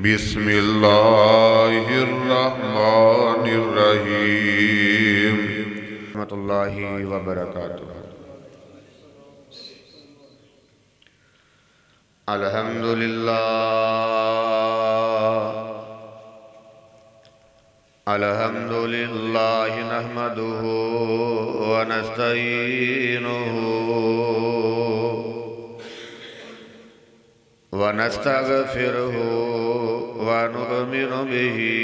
बिस्मिल्लाहिर्रहमानिर्रहीम रहमतुल्लाहि व बरकातुहू। अल्हम्दुलिल्लाह नहमदुहु व नस्तईनुहु व नस्तगफिरुहु व नु'मिनु बिही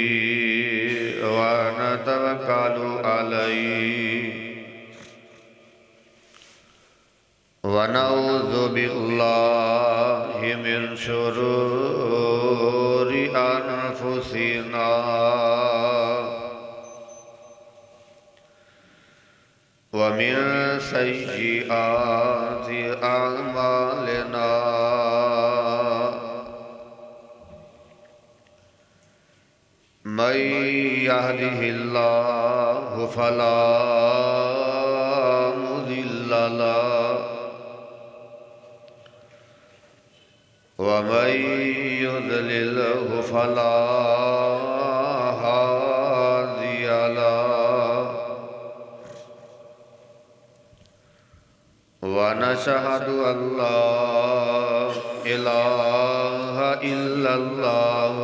व नतवक्कलु अलैहि व नऊज़ु बिल्लाहि मिन शुरूरि अनफुसिना व मिन सय्यिआति अअमालिना। मन यहदिहिल्लाहु फला मुदिल्ल लहु व मन युद्लिल्हु फला हादिय लहु व नशहदु अल्ला इलाहा इल्लल्लाह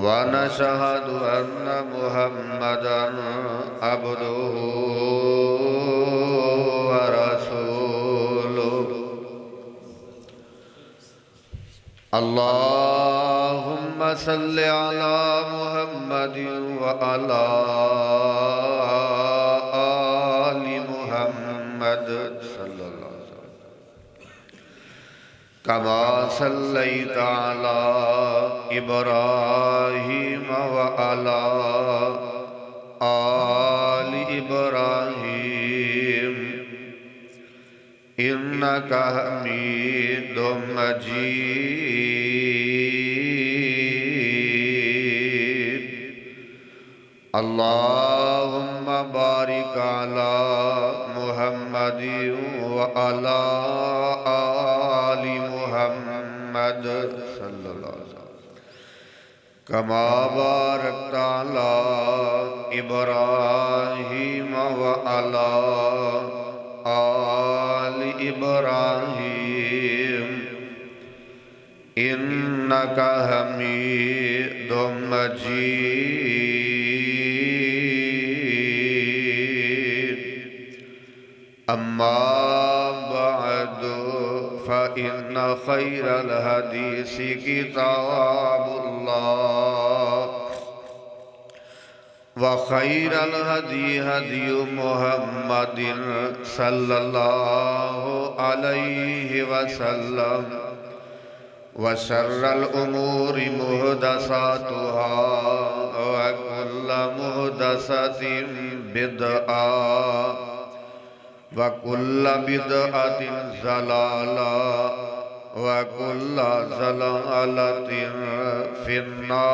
व नशहदु अन्ना मुहम्मदन अब्दुहु व रसूलुहु। अल्लाहुम्मा सल्लि अला मुहम्मदिन व अला आलि मुहम्मद सल्लल्लाहु अलैहि वसल्लम कमा सल्लैता अला इब्राहीम व अला आलि इब्राहीम इन्नका हमीदुम मजीद। अल्लाहुम्मा बारिक अला मुहम्मदिन व अला आलि मुहम्मद सल्लल्लाहु अलैहि वसल्लम कमा बारकता अला इब्राहीम व अला आलि इब्राहीम इन्नका हमीदुम मजीद। अम्मा बअदु फ़इन्न खैरल हदीसी किताबुल्लाह व खैरल हदी हदी मुहम्मदिन सल्लल्लाहु अलैहि वसल्लम व शर्रल उमूरि मुहदसातुहा व कुल्लु मुहदसतिन बिदअ व कुल्लु बिदअतिन ज़लाला व कुल्लु ज़लालतिन फिन्नार।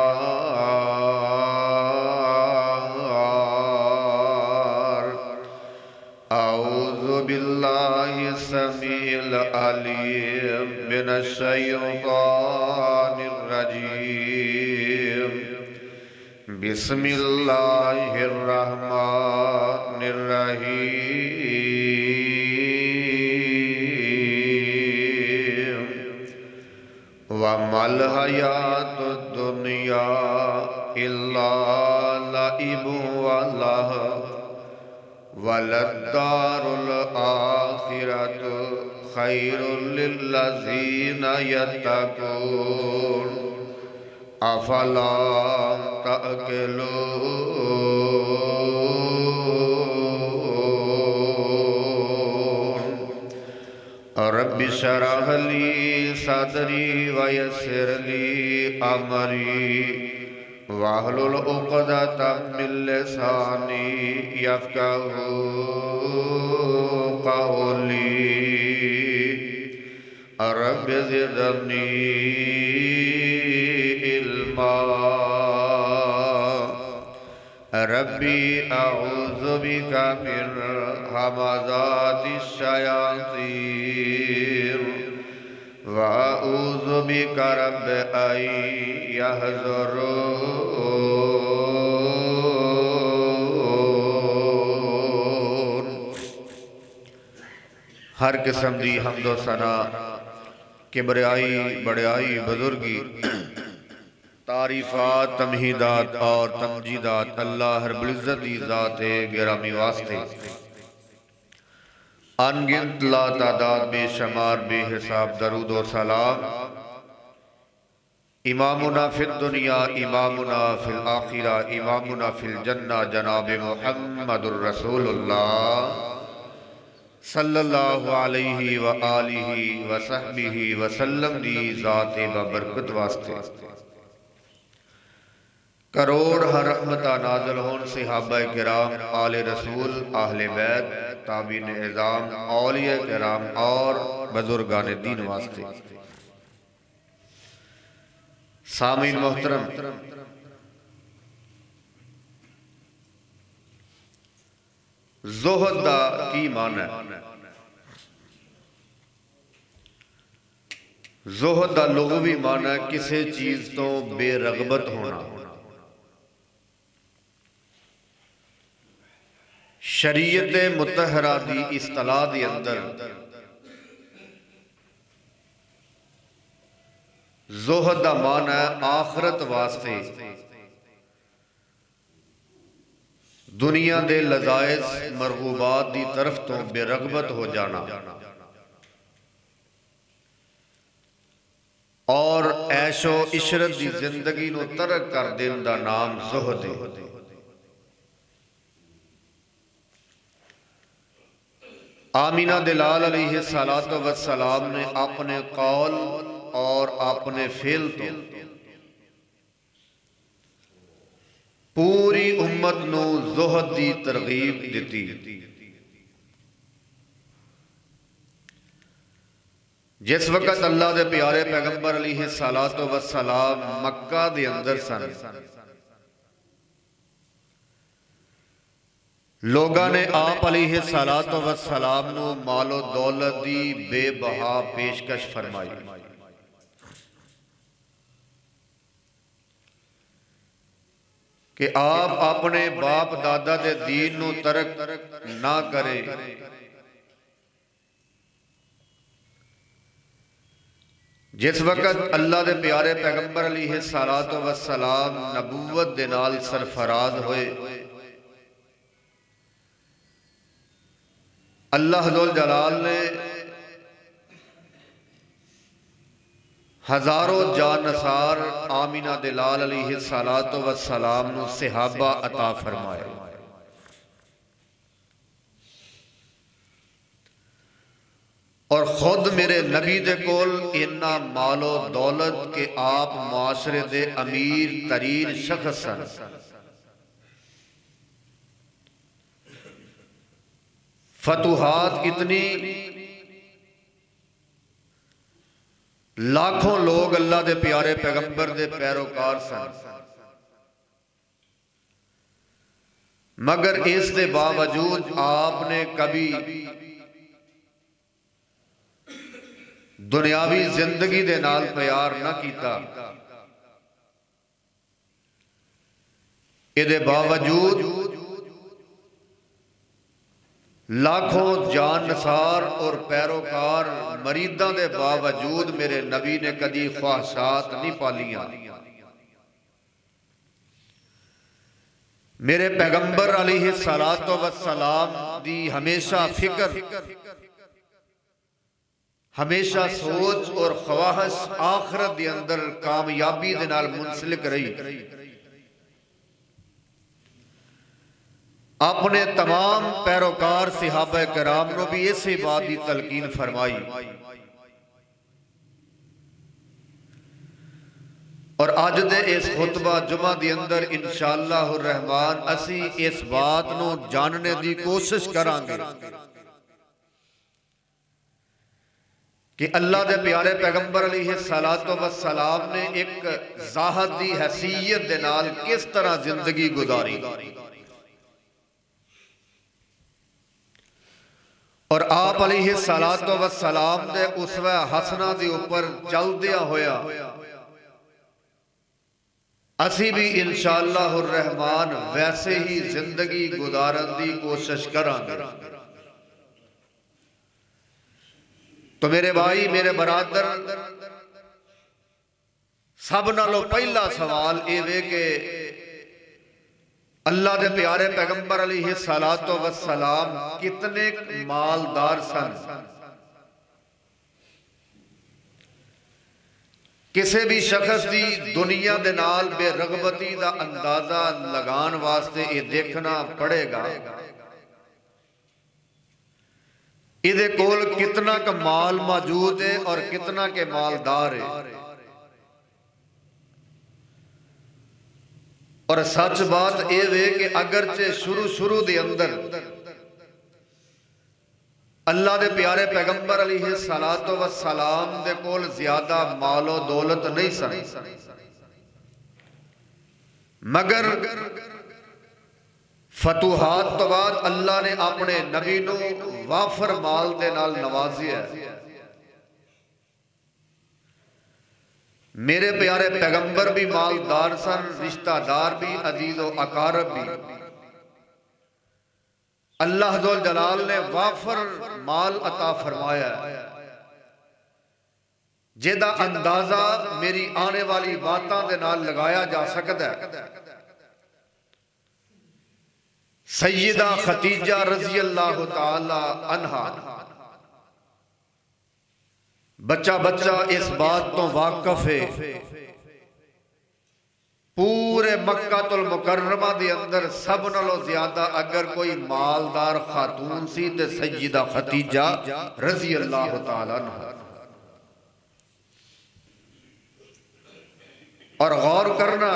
औज़ु बिल्लाहि समीइल अलीम मिनश शैतानिर रजीम। बिस्मिल्लाहिर रहमानिर रहीम। वमल हयातुद दुनिया इल्ला लइबु व लहव वलद्दारुल आखिरतु खैरुल लिल्लज़ीना यत्तक़ून अफला तअक़िलून। रब्बि शरह ली सदरी व यस्सिर ली अमरी वाहलुल उक़दतम मिन लिसानी यफ़क़हू क़ौली। रब्बि ज़िदनी इल्मा। रब्बी अऊज़ु बिका मिन हमाज़ातिश शयातीन वअऊज़ु बिका रब्ब अन यहज़ुरून। हर किस्म दी हम्दो सना, किबरियाई, बड़ाई, बुजुर्गी, तारीफात, तमहीदात और तमजीदात अल्लाह रब्बुल इज़्ज़त दी ज़ात गिरामी वास्ते अनगिनत ला तादाद बेशुमार बेहिसाब दरूद और सलाम इमामुना फिद दुनिया इमामुना फिल आखिरा इमामुना फिल जन्ना जनाब मुहम्मदुर रसूलुल्लाह सल्लल्लाहु अलैहि व आलिहि व सहबिहि व सल्लम दी ज़ात बबरकत वास्ते करोड़ हर रहमता नाज़िल होन सहाबा किराम, आले रसूल, आहले बैत, ताबीन इज़ाम, औलिया किराम और बुजुर्गान दीन वास्ते। सामीन मोहतरम, ज़ुहद दा की माना है? ज़ुहद दा लुग़वी माना किसी चीज तो बेरगबत होना। शरीयत मुतहरा दी इस्तलाह दे अंदर ज़ुहद दा माना है आखरत वास्ते दुनिया दे लजाइज मरगूबात दी तरफ तो बेरगबत हो जाना और ऐशो इशरत दी जिंदगी नूं तरक कर देन दा नाम ज़ुहद है। आमीना दिलाल अलैहिस्सलातु वस्सलाम ने अपने कौल और अपने फेल तो पूरी उम्मत नूं ज़ुहद दी तरगीब दिती। जिस वक़्त अल्लाह दे प्यारे पैगंबर अलैहिस्सलातु वस्सलाम मक्का दे अंदर सन, लोगां ने आप अलैहिस्सलातु वस्सलाम नूं मालो दौलत दी बेबहा पेशकश फरमाई। कि आप अपने बाप दादा दे दीन नूं तरक ना करें। जिस वक़्त अल्लाह दे प्यारे पैगंबर अलैहिस्सलातु वस्सलाम नबूवत दे नाल सरफराज होए, अल्लाह ज़ुल जलाल ने हजारों जानसार आमीना दिलाल अलैहिस्सलातु वस्सलाम नूं सहाबा अता फरमाए। और खुद मेरे नबी दे कोल इन्ना मालो दौलत के आप मुआशरे दे अमीर तरीन शख्स सन। फतुहात इतनी, लाखों लोग अल्लाह दे प्यारे पैगंबर दे पैरोकार सन, मगर इस दे बावजूद आपने कभी दुनियावी जिंदगी दे नाल प्यार ना कीता। इहदे बावजूद लाखों जानसार और पैरोकार मरीदां दे बावजूद मेरे नबी ने कदी ख्वाहिशात नहीं पालियां। मेरे पैगंबर अलैहिस्सलातु वस्सलाम दी हमेशा फिक्र, हमेशा सोच और ख्वाहिश आखिरत दे अंदर कामयाबी दे नाल मुंसलिक रही। अपने तमाम पैरोकार सहाबा किराम ने भी इसी बात की तलकीन फरमाई। और अज दे इस खुतबा जुमा के अंदर इंशाअल्लाह रहमान असी इस बात को जानने की कोशिश करांगे कि अल्लाह दे प्यारे पैगंबर अलैहिस्सलातु वस्सलाम ने एक ज़ाहद दी हैसियत दे नाल किस तरह जिंदगी गुजारी और आप अलैहिस्सलातु वस्सलाम दे उसवा हसना दे ऊपर चलदिया होया असी भी इंशाअल्लाहुर रहमान वैसे ही जिंदगी गुजारन दी कोशिश करांगे। तो मेरे भाई मेरे बरादर, सब नालों पहला सवाल ये वे के अल्लाह के प्यारे पैगंबर अलैहिस्सलातु वस्सलाम कितने मालदार सन। किसी भी शख्स की दुनिया दे नाल बेरगबती का अंदाजा लगान वास्ते ये देखना पड़ेगा इहदे कोल कितना का माल मौजूद है और कितना के मालदार है। और सच बात यह वे कि अगरचे शुरू दे अंदर अल्लाह दे प्यारे पैगंबर अलैहिस्सलातु वस्सलाम दे कोल ज्यादा मालो दौलत नहीं सन, मगर फतूहात तो बाद अल्लाह ने अपने नबी नू वाफर माल दे नाल नवाजिया। मेरे प्यारे पैगंबर भी मालदार सन, रिश्तेदार भी, अजीजो अकारब भी। अल्लाह जोल जलाल ने वाफर माल अता फरमाया जिहदा अंदाजा मेरी आने वाली बातों के नाल लगाया जा सकता है। सैयदा खतीजा रजी अल्लाह ताला अन्हा बच्चा बच्चा इस बात तो वाकफ है, पूरे मक्कातुल मुकर्रमा दे अंदर सब नालों ज्यादा अगर कोई मालदार खातून सी ते सैयदा खतीजा रजी अल्लाह ताला अन्हा। और गौर करना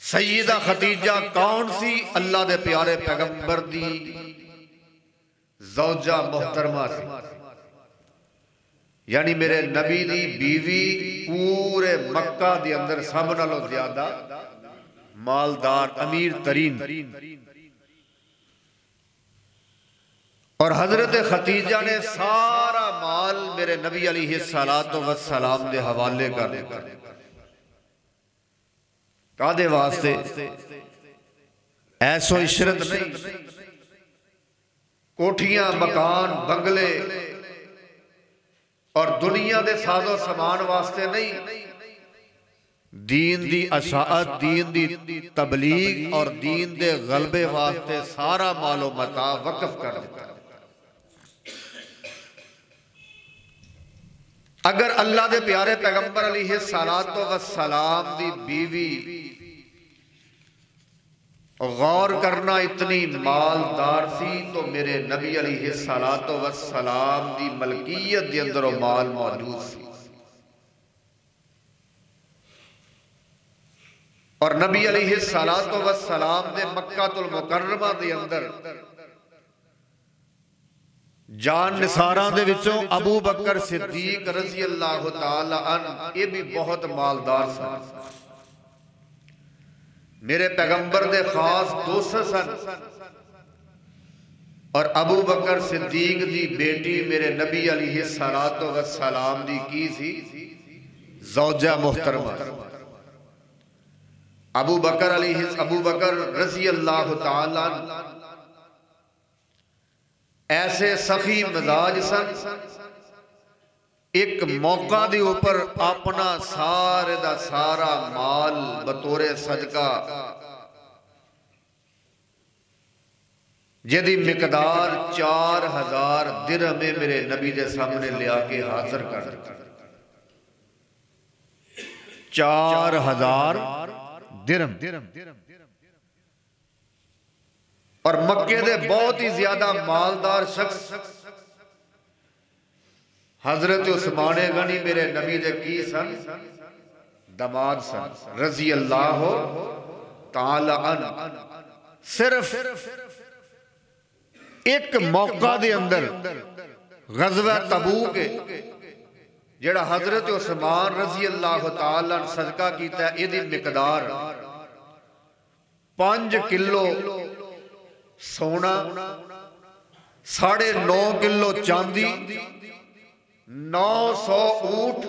सैयदा खतीजा कौन सी? अल्लाह दे प्यारे पैगंबर दी ज़ौजा मोहतरमा सी, यानी मेरे नबी दी बीवी पूरे मक्का दे अंदर सब नालों ज्यादा मालदार अमीर तरीन। और हजरत खतीजा ने सारा माल मेरे नबी अलैहिस्सलातु वस्सलाम दे हवाले कर दिया। कादे वास्ते? ऐसो इशरत नहीं, कोठियां मकान बंगले और दुनिया के साजो समान वास्ते नहीं, दीन दी अशाअत, दीन दी तबलीग और दीन दे गलबे वास्ते सारा मालो मता वक्फ कर दिता। अगर अल्लाह दे प्यारे पैगंबर अलैहिस्सलातु वस्सलाम दी बीवी गौर करना इतनी मालदार सी तो मेरे नबी अलैहिस्सलातु वस्सलाम दी मलकियत दे अंदर माल मौजूद सी। और नबी अलैहिस्सलातु वस्सलाम दे मक्कातुल मुकर्रमा दे अंदर जान निसारां दे विचों अबू बकर सिद्दीक रज़ी अल्लाह ताला अन्हु ये भी बहुत मालदार सन। मेरे पैगंबर दे खास दोस्त सन। और अबू बकर सिद्दीक दी बेटी मेरे नबी अलैहिस्सलातु वस्सलाम दी की सी? ज़ौजा मोहतरमा। अबू बकर रज़ी अल्लाह ताला ऐसे सखी मिजाज सन, एक मौका दे ऊपर अपना सारे दा सारा माल बतौरे सदका जिहदी मिकदार 4000 दिरहम मेरे नबी दे सामने लिया के हाजिर कर दिता। 4000 दिरहम। और मक्के दे बहुत ही ज्यादा मालदार शख्स हजरत उस्मान गनी मेरे नबी दे की सन? दमाद सन रजी अल्लाह ताला अन्हु। सिर्फ एक मौका दे अंदर गज़वा तबूक जेड़ा हजरत उस्मान रजी अल्लाह ताला सदका कीता, इहदी मिकदार 5 किलो सोना, 9.5 किलो चांदी, 900 ऊंट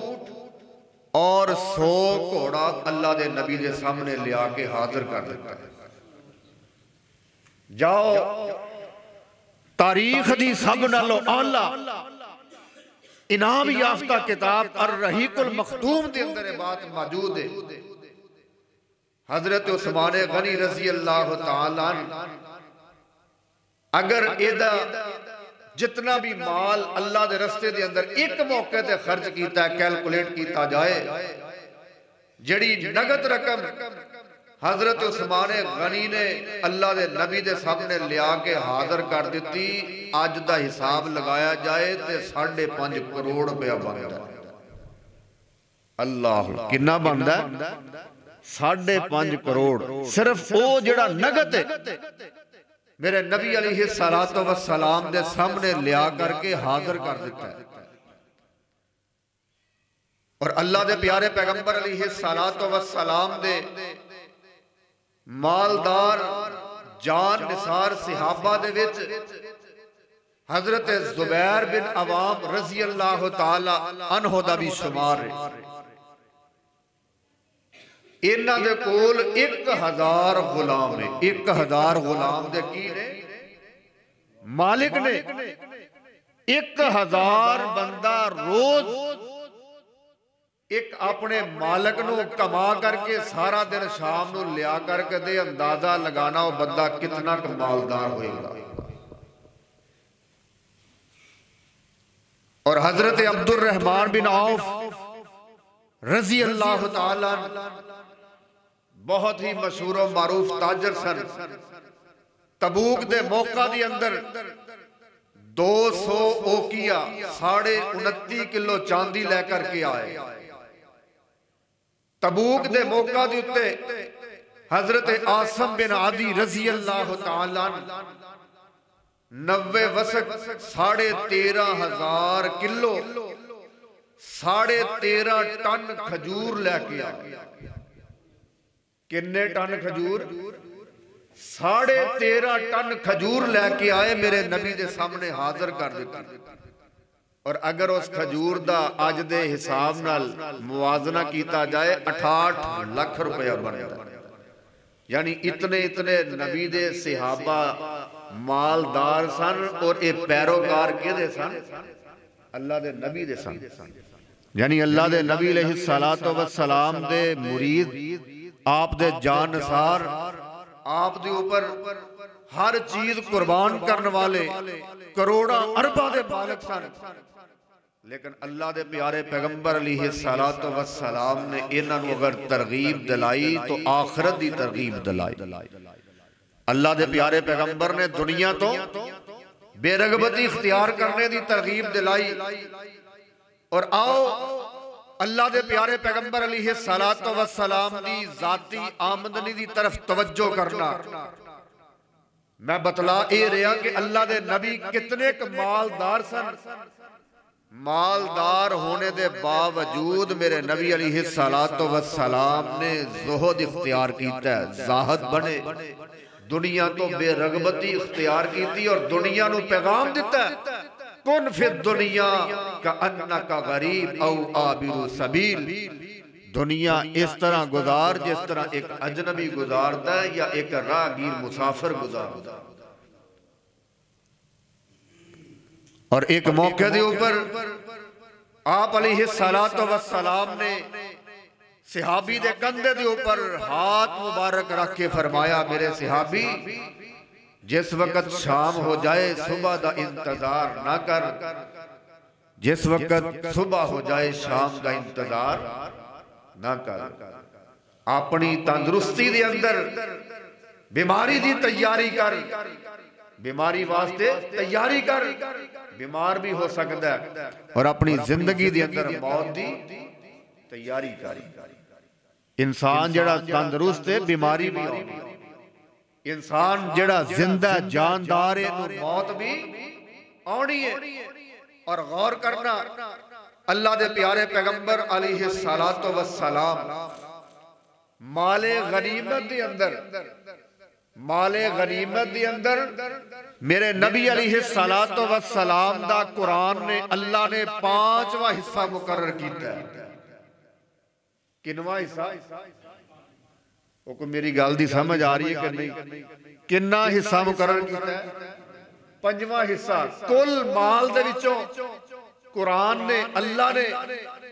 और 100 घोड़ा अल्लाह के नबी के सामने लिया के हाजिर कर दिता। जाओ तारीख दी सब नालों आला इनाम याफ्ता किताब अर-रहीकुल मखतूम के अंदर बात मौजूद है। हजरत उस्मान गनी रजी अल्लाह तआला अगर एदा जितना भी माल अल्लाह के रस्ते के अंदर एक मौके ते खर्च किया, कैलकुलेट किया जाए, जड़ी नगद रकम हजरत उस्मान गनी ने अल्लाह के नबी के सामने लिया के हाजिर कर दी, अज का हिसाब लगाया जाए तो 5.5 करोड़ रुपया बनता। अल्लाह कितना बनता? 5.5 करोड़। सिर्फ वो जड़ा नगद है मेरे नबी अलैहिस्सलातु वस्सलाम दे सामने लिया करके हाजिर कर दिता है। और अल्लाह दे प्यारे पैगंबर अलैहिस्सलातु वस्सलाम दे मालदार जान निसार सहाबा दे विच हजरत जुबैर बिन अवाम रजी अल्लाह तआला अन्हु दा भी शुमार है। इन्हां दे कोल 1000 गुलाम ने। 1000 गुलाम दे की ने? मालिक ने 1000 बंदा रोज एक अपने मालिक नू कमा करके सारा दिन शाम नू लिया करके दे अंदाजा लगाना वो बंदा कितना मालदार होएगा। और हजरत अब्दुर रहमान बिन औफ रजी अल्लाह तआला बहुत ही मशहूर और मारूफ ताजर सन। तबूक दे मौका दी अंदर 200 ओकिया 29.5 किलो चांदी लेकर के आए। तबूक दे मौका दी उत्ते हजरत आसम बिन आदि रजी अल्लाह तआला 90 वसक 13,500 किलो 13.5 टन खजूर लेके आए। किन्ने टन खजूर? 13.5 टन खजूर लेके आए, मेरे नबी के सामने हाजिर कर दी। और अगर उस खजूर का अज के हिसाब नाल मुआजना किया जाए 68 लाख रुपया बनता। यानी इतने इतने नबी दे सहाबा मालदार सन। और ये पैरोकार किहदे सन? अल्लाह दे नबी दे सन। यानी अल्लाह दे नबी अलैहिस्सलातु वस्सलाम दे मुरीद, आप दे जानसार, आप दे ऊपर हर चीज कुर्बान करने वाले करोड़ा अरबा दे मालिक सन। लेकिन अल्लाह दे प्यारे पैगंबर अलैहिस्सलातु वस्सलाम ने इन्हां नूं अगर तरगीब दिलाई तो आखिरत दी तरगीब दिलाई। अल्लाह दे प्यारे पैगंबर ने दुनिया तो बेरगबती इख्तियार करने दी तरगीब दिलाई। और आओ अल्लाह दे प्यारे पैगंबर अलैहिस्सलातु वस्सलाम दी जाती आमदनी दी तरफ तवज्जो करना। मैं बतला ये रहा कि अल्लाह दे नबी कितने मालदार सन। मालदार होने के बावजूद मेरे नबी अलैहिस्सलातु वस्सलाम ने ज़ुहद इख्तियार किया, ज़ाहद बने, दुनिया तो बेरगबती इख्तियार की और दुनिया नूं पैगाम दिता, कुन फिर दुनिया का अन्ना का गरीब औ आबिरु सबील। दुनिया इस तरह गुजार जिस तरह एक अजनबी गुजारता है या एक राहगीर मुसाफिर गुजारता है। और एक मौके के ऊपर आप अलैहिस्सलातु वस्सलाम ने सहाबी दे कंधे के ऊपर हाथ मुबारक रख के फरमाया, मेरे सहाबी जिस वक्त शाम हो जाए सुबह का इंतजार ना कर। जिस वक्त सुबह हो जाए शाम का इंतजार ना कर। अपनी तंदुरुस्ती दे अंदर बीमारी की तैयारी कर, बीमारी वास्ते तैयारी कर, बीमार भी हो सकता है। और अपनी जिंदगी दे अंदर मौत की तैयारी कर। इंसान जड़ा तंदुरुस्त है बीमारी भी आउंदी, इंसान जड़ा जिंदा जानदार है मौत भी आनी है। और गौर करना अल्लाह दे प्यारे पैगंबर अलैहिस्सलातु वस्सलाम माले गनीमत दे अंदर माले गनीमत दे अंदर मेरे नबी अलैहिस्सलातो वस्सलाम दा कुरान ने अल्लाह ने 5वां हिस्सा मुकर्रर किया। किनवा हिस्सा? वो कोई मेरी गल दी समझ आ रही है कि नहीं? किन्ना हिस्सा मुकर्रर किया? 5वां हिस्सा। कुल माल दे विचों कुरान ने अल्लाह ने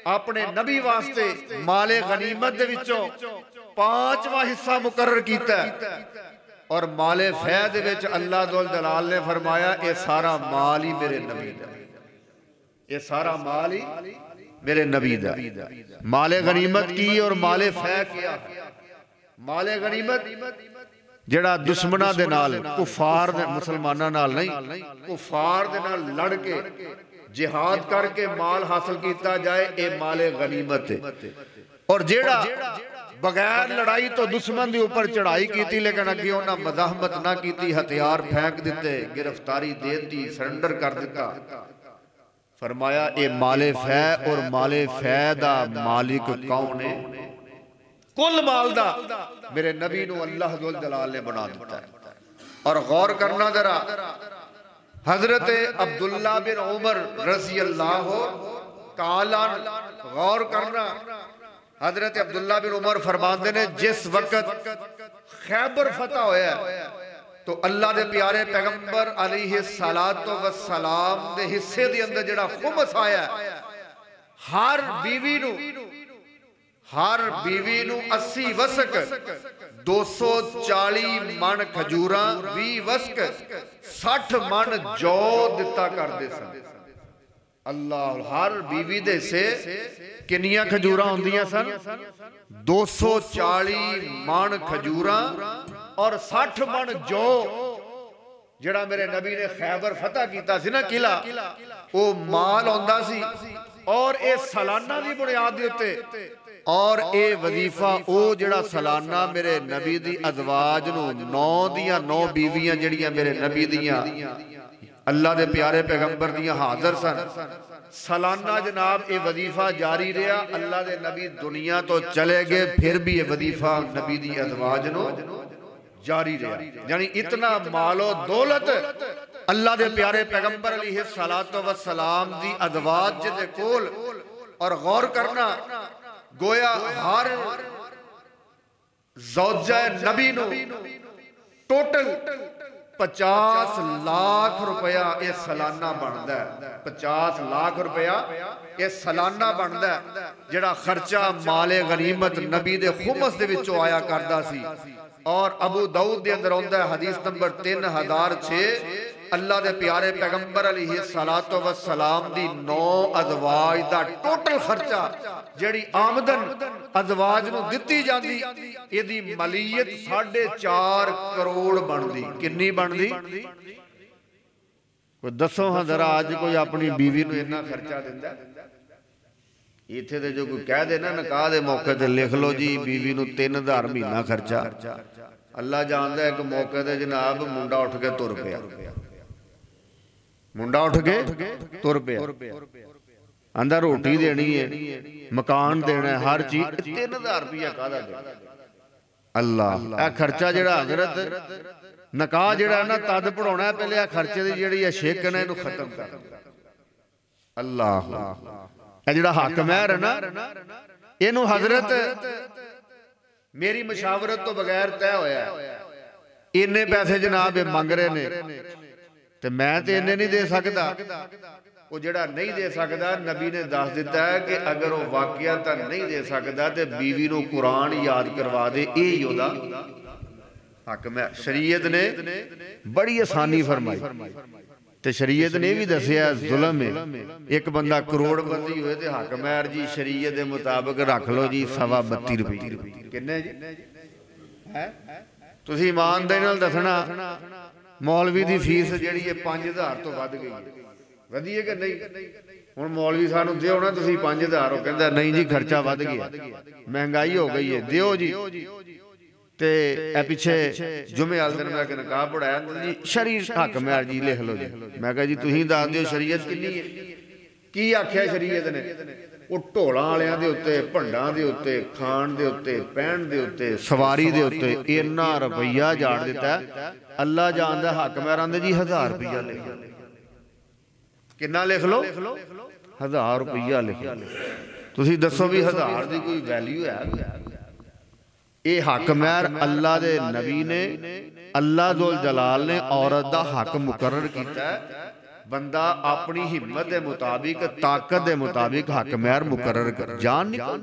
अपने नबी वास्ते माले गनीमत दे विचों 5वां हिस्सा मुकर्रर किया। और माले फै दे विच अल्लाह दुल जलाल ने फरमाया ये सारा माल ही मेरे नबी दा, ये सारा माल ही मेरे नबी दा। माले गनीमत की और माले फै किया। माले गनीमत जेड़ा दुश्मना दे नाल कुफार दे मुसलमाना नाल नहीं, कुफार दे नाल लड़ के जिहाद करके माल हासिल किया जाए, ये माले गनीमत है। और जेड़ा बगैर लड़ाई तो दुश्मन के ऊपर चढ़ाई की लेकिन अगे उन्हें मजाहमत ना की, हथियार फेंक दिते, गिरफ्तारी दे दी, सरेंडर कर दिता, फरमाया ये माले फै और माले फै दा मालिक कौन है? कुल माल दा मेरे नबी नू अल्लाह जुल जलाल ने बना दिता है। और गौर करना जरा, हजरत अब्दुल्ला बिन उमर रज़ी अल्लाह ताला गौर करना, हजरत अब्दुल्ला बिन उमर फरमाते ने जिस वक्त खैबर फतह होया तो अल्लाह दे प्यारे पैगंबर अलैहिस्सलातो वस्सलाम दे हिस्से दे अंदर जेड़ा खुमस आया, हर बीवी नू 80 वसक 240 मन खजूरा, 20 वसक 60 मन जौ दिता करदे सन। अल्लाह, हर बीवी दे से किनिया खजूरा होंदियां सन? 240 मन खजूरा और 60 मन जौ। जेड़ा मेरे नबी ने खैबर फतह कीता सी ना किला, वो माल आंदा सी और ये सालाना की बुनियाद दे उत्ते। और ये वजीफा वो जेड़ा सालाना मेरे नबी दी अज़वाज नू 9 दियां 9 बीवियां जेड़ियां मेरे नबी दियां अल्लाह दे प्यारे पैगंबर दियां हाजिर सन, सालाना जनाब ये वजीफा जारी रहा। अल्लाह दे नबी दुनिया तो चले गए, फिर भी ये वजीफा नबी दी अज़वाज नू जारी रहा। यानी इतना मालो दौलत अल्लाह दे प्यारे पैगंबर अलैहिस्सलातो वस्सलाम दी अज़वाज दे कोल। और गौर करना, गोया हर ज़ौजा नबी नू टोटल 50 लाख रुपया ये सालाना बनता है। 50 लाख रुपया ये सालाना बनता है, जेड़ा खर्चा माले गनीमत नबी दे खुमस दे विचों आया करदा सी। और अबू दाऊद दे अंदर आउंदा है हदीस नंबर 3006, अल्लाह दे प्यारे पैगंबर अलैहिस्सलातो वस्सलाम दी 9 अज़वाज दा टोटल खर्चा जेड़ी आमदन अज़वाज नू दित्ती जांदी, इहदी मलीयत 4.5 करोड़ बनदी। किन्नी बनदी? कोई दसो हां जरा, अज कोई अपनी बीवी नू इन्ना खर्चा दिंदा? इत्थे ते जो कोई कह दे ना निकाह दे मौके ते लिख लो जी बीवी नू 3000 महीना खर्चा। अल्लाह जानदा है, एक मौके ते जनाब मुंडा उठ के तुर पिया, मुंडा उठ के तुर पिया, आंदा रोटी देनी है, मकान देना है, हर चीज 3000 रुपया काहदा दे? अल्लाह, यह खर्चा जेड़ा हजरत निकाह जेड़ा ना तद पढ़ाना है, पहले आ खर्चे दी जेड़ी शेक ने इहनू खत्म कर। अल्लाह, जेड़ा हक महर है ना, इनू हजरत मेरी मशावरत तो बगैर तय होया, इन्ने पैसे जनाब मंग रहे ने, ते मैं ते इन्ने नहीं दे सकदा। वो जेड़ा नहीं दे सकदा, नबी ने दस दिता है कि अगर वो वाकया नहीं दे सकदा ते बीवी नू कुरान याद करवा दे, यही ओदा हक महर। शरीयत ने बड़ी आसानी फरमाई, ते शरीयत ने भी दसिया जुल्म है। एक बंदा करोड़पति होए ते हक महर जी शरीयत के मुताबिक रख लो जी 32 रुपये। किन्ने जी है? तुसीं ईमानदारी नाल दसना, मौलवी की फीस जिहड़ी है 5000 तो वध गई, वधी है कि नहीं? हुण मौलवी सानू दिओ ना तुसीं 5000, वो कहंदा नहीं जी खर्चा वध गया, महंगाई हो गई है, दिओ जी। ते पिछे जुमे वाले दिन मैं निकाह पढ़ाया जी, शरीर हक महर जी लिख लो जी। मैं कहा जी तुसीं दस दिओ शरीयत किन्नी है? की आख्या शरीयत ने? वो ढोलां वालियां दे उत्ते, भंडां दे उत्ते, खाण दे उत्ते, पहन दे उत्ते, सवारी दे उत्ते इन्ना रुपया जाड़ दिता। अल्लाह जानदा हाकम आंदे जी 1000 रुपया लिख लो। कितना लिख लो? 1000 रुपया लिख लो। तुसीं दसो भी 1000 की कोई वैल्यू है? ये हक महर अल्लाह दे नबी ने, अल्लाह दुल जलाल ने औरत दा हक मुकर्रर कीता है। बंदा अपनी हिम्मत के मुताबिक, ताकत के मुताबिक हक महर मुकर्रर कर। जान निकाल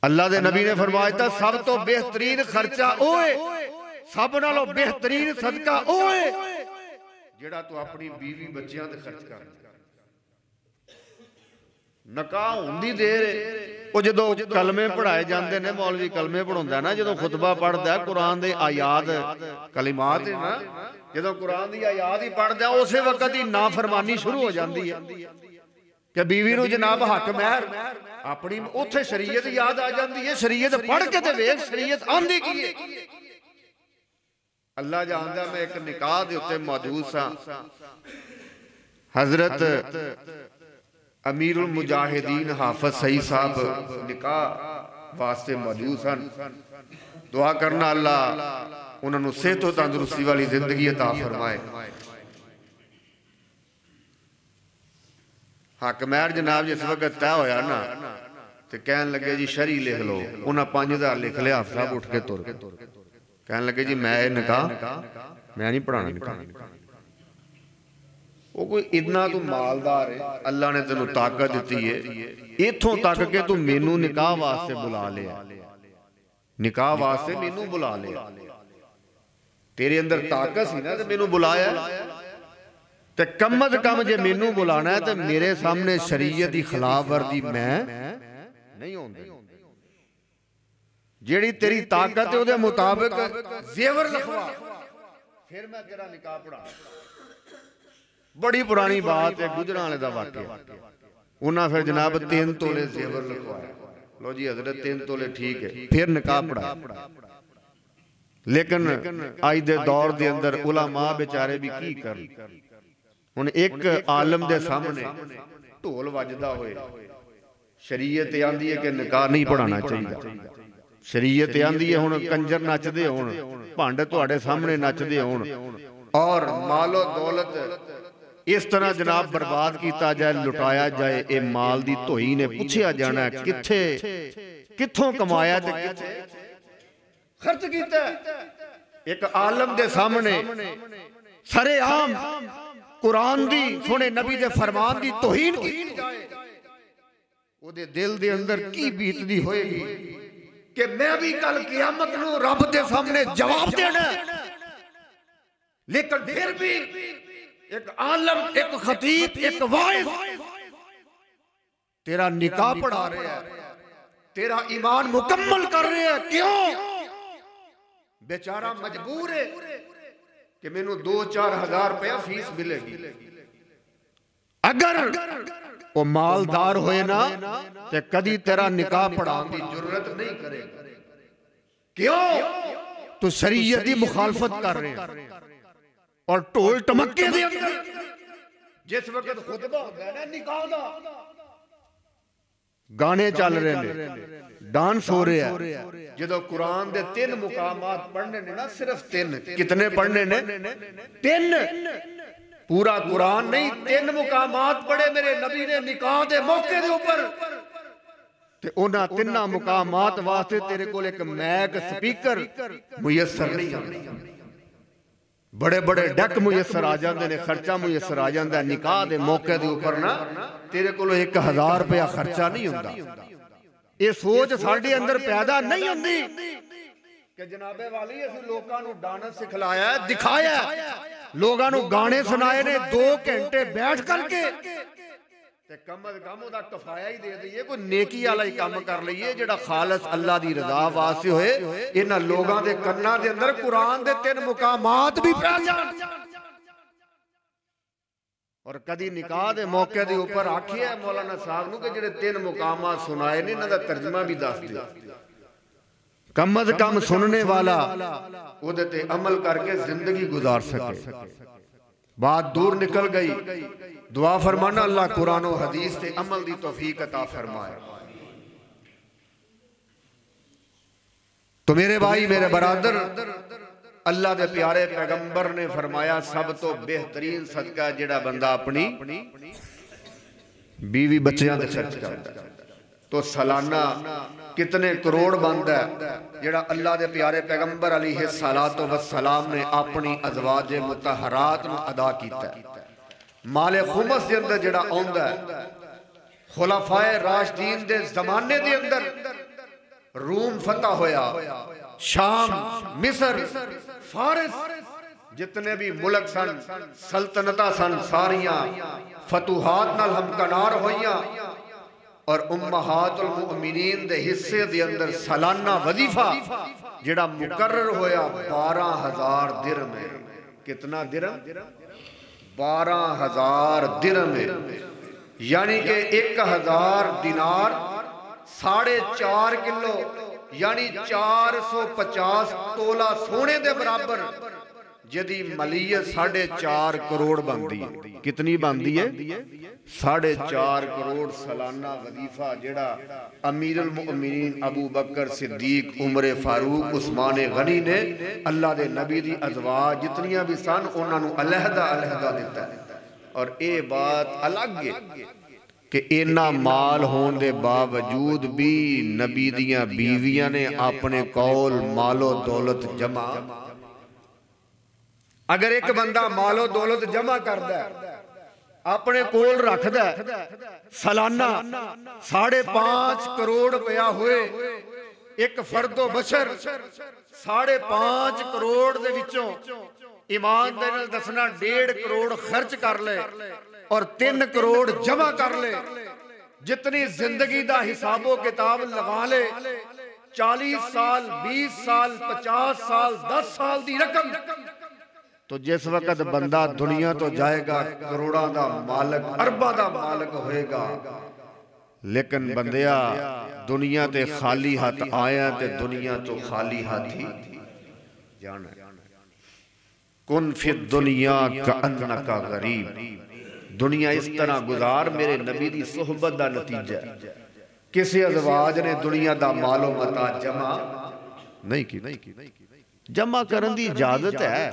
अल्लाह दे नबी ने फरमाया था सब तो बेहतरीन खर्चा ओए, सब नालों बेहतरीन सदका ओए जेड़ा तू अपनी बीवी बच्चियां ते खर्च कर। निकाह होंदी देर वो जो कलमे पढ़ाए जाते हैं, मौलवी कलमे पढ़ाता है ना, जो खुतबा पढ़ता है कुरान के आयात कलिमात है ना, जो कुरान की आयात ही पढ़ता है उस वक्त ही नाफरमानी शुरू हो जाती है कि बीवी नूं जनाब हक महर अपनी उत्थे शरीयत याद आ जाती है। शरीयत पढ़ के ते वेख शरीयत आंदी की है। अल्लाह जानदा मैं एक निकाह दे उत्ते मौजूद सा। हजरत अमीरुल मुजाहिदीन हाफिज सईद साहब निकाह वास्ते मौजूद सन। दुआ करना अल्लाह उन्होंने सेहत और तंदुरुस्ती वाली जिंदगी अता फरमाए। हक महर जनाब जिस वक्त तय होया ना तो कहन लगे जी शरी लिख लो। उन्हें 5000 लिख लिया। हाफिज साहब उठ के तुर कहन लगे जी मैं निकाह मैं नहीं पढ़ाना निकाह। वो कोई इतना तू मालदार है, अल्लाह ने तेन ताकत दी है, इथों तक के तू मैनू निकाह वास्ते बुला लिया, निकाह वास्ते मैनू बुला लिया। तेरे अंदर ताकत सी ना, तो मैनू बुलाया। तो कम अज कम जे मैनू बुलाना है तो मेरे सामने शरीयत की खिलाफ वर्जी मैं नहीं होंदी। जेड़ी तेरी ताकत है उहदे मुताबिक जेवर लिखवा, फिर मैं तेरा निकाह पढ़ा। बड़ी पुरानी बात है, गुजरांवाले दा वाकया। उन्हें फिर जनाब 3 तोले जेवर लिखवाया। लो जी हजरत 3 तोले ठीक है, फिर निकाह पढ़ा। लेकिन अज दे दौर दे अंदर उलमा बेचारे भी की कर। हुण एक आलम दे सामने ढोल वजदा होए शरीयत आंदी है कि निकाह नहीं पढ़ाना चाहिए। शरीयत आंदी है हुण कंजर नचदे होण, भंड तुहाडे सामने नचदे होण और मालो दौलत इस तरह जनाब बर्बाद किया जाए, लुटाया जाए। ये माल दी धोई ने पूछया जाना किथे किथों कमाया ते किथे खर्च किया। एक आलम दे सामने सरेआम कुरान दी सोने नबी दे फरमान दी तौहीन की जाए, ओदे दिल दे अंदर की बीतदी होएगी कि मैं भी कल क़यामत नूं रब दे सामने जवाब देना। लेकिन फिर भी एक आलम, एक खतीब, एक वाइज तेरा निकाह पढ़ा रहे हैं, तेरा ईमान मुकम्मल कर रहे हैं। क्यों? बेचारा मजबूर है कि मैनू 2-4 हजार रुपया फीस मिलेगी। अगर वो मालदार होए ना तो कदी तेरा निकाह पढ़ाने की जरूरत नहीं करेगा। क्यों? तो शरीयत की मुखालफत कर रहे हैं। और ढोल टमके दे अंदर जिस वक्त खुतबा होता है ना निकाह दा, गाने चल रहे हैं, डांस हो रहे हैं। जो कुरान दे 3 मुकामात पढ़ने ने ना, सिर्फ 3, कितने पढ़ने ने? 3। पूरा कुरान नहीं, 3 मुकामात पढ़े मेरे नबी ने निकाह दे मौके दे ऊपर। ते उन्हां 3 मुकामात वास्ते तेरे कोल एक मैक स्पीकर मुयस्सर नहीं आंदा। बड़े बड़े डक मुयसर आ जाते हैं, खर्चा मुयसर आ जाता है। निकाह के मौके के ऊपर ना तेरे को 1000 रुपया खर्चा नहीं होता। ये सोच साडे अंदर पैदा नहीं होती कि जनाबे वाली असीं लोकां नूं डांस सिखलाया, दिखाया, लोगां नूं गाने सुनाए ने 2 घंटे बैठ करके। कम अज कम उहदा कफाया ही दे दईए, कोई नेकी वाला ही काम कर लईए जिहड़ा खालस अल्लाह दी रज़ा वास्ते होए। इन्हां लोगां दे कन्नां दे अंदर कुरान दे 3 मुकामात भी पै जाण। और कदी निकाह दे मौके दे ऊपर आखिया मौलाना साहब नूं कि जिहड़े 3 मुकामात सुनाए ने इन्हां दा तर्जमा भी दस दिओ। कम अज कम सुनने वाला उहदे ते अमल करके जिंदगी गुजार सके। बात दूर निकल गई। दुआ फरमाना अल्लाह कुरान और हदीस से अमल दी तौफीक अता फरमाए। तो मेरे भाई मेरे बरादर, अल्लाह के प्यारे पैगंबर ने फरमाया सब तो बेहतरीन सदका जेड़ा बंदा अपनी बीवी बच्चियां दे खर्च करता है। तो सालाना कितने करोड़ बनता है जेड़ा अल्लाह के प्यारे पैगंबर अलैहिस्सलातो वस्सलाम ने अपनी अज़वाज मुतहरात नूं अदा कीता। माले खुमस के अंदर जेड़ा आउंदा है, खुलाफाए राशिदीन दे जमाने दे अंदर रूम फतह होया, शाम, मिस्र, फारिस, जितने भी मुल्क सन, सल्तनता सन, सारियां फतूहात नाल हमकनार होइयां। और उम्महातुल मुमिनीन दे हिस्से दे अंदर सालाना वजीफा जेड़ा मुकर्रर होया 12,000 दिरहम है। कितना दिरहम? 12,000 दिरहम है, यानी कि 1,000 दिनार 4.5 किलो यानी 450 तोला सोने दे बराबर, जिहदी मलीयत 4.5 करोड़ बनती है। कितनी बनती है? 4.5 करोड़ सालाना वजीफा जेड़ा अमीरुल मोमिनीन अबू बकर सिद्दीक, उमर फारूक, उस्मान गनी ने अल्लाह दे नबी दी अज़वाज जितनियां भी सन उन्हां नूं अलहदा अलहदा दिता है। और ये बात अलग है कि इन्ना माल होने के बावजूद भी नबी दियां बीवियां ने अपने कौल मालो दौलत जमा। अगर एक बंदा मालो दौलत जमा करता है, अपने कोल रखदा है, सालाना 5.5 करोड़ रुपया हुए, एक फर्दो बशर 5.5 करोड़ दे विचों ईमान दे नाल दसना 1.5 करोड़ खर्च कर ले और 3 करोड़ जमा कर ले, जितनी जिंदगी दा हिसाबो किताब लगा ले, 40 साल, 20 साल, 50 साल, 10 साल दी रकम, तो जिस वक्त बंदा दुनिया तो जाएगा करोड़ों का मालिक, अरबों का मालिक होएगा। लेकिन बंदिया दुनिया ते खाली हाथ आया ते दुनिया तो खाली हाथ ही जाना। कुन फिर दुनिया का अन्नका गरीब, दुनिया इस तरह गुजार मेरे नबी दी सोहबत का नतीजा। किसी अज़वाज ने दुनिया का मालो मता जमा नहीं की। जमा करने की इजाजत है,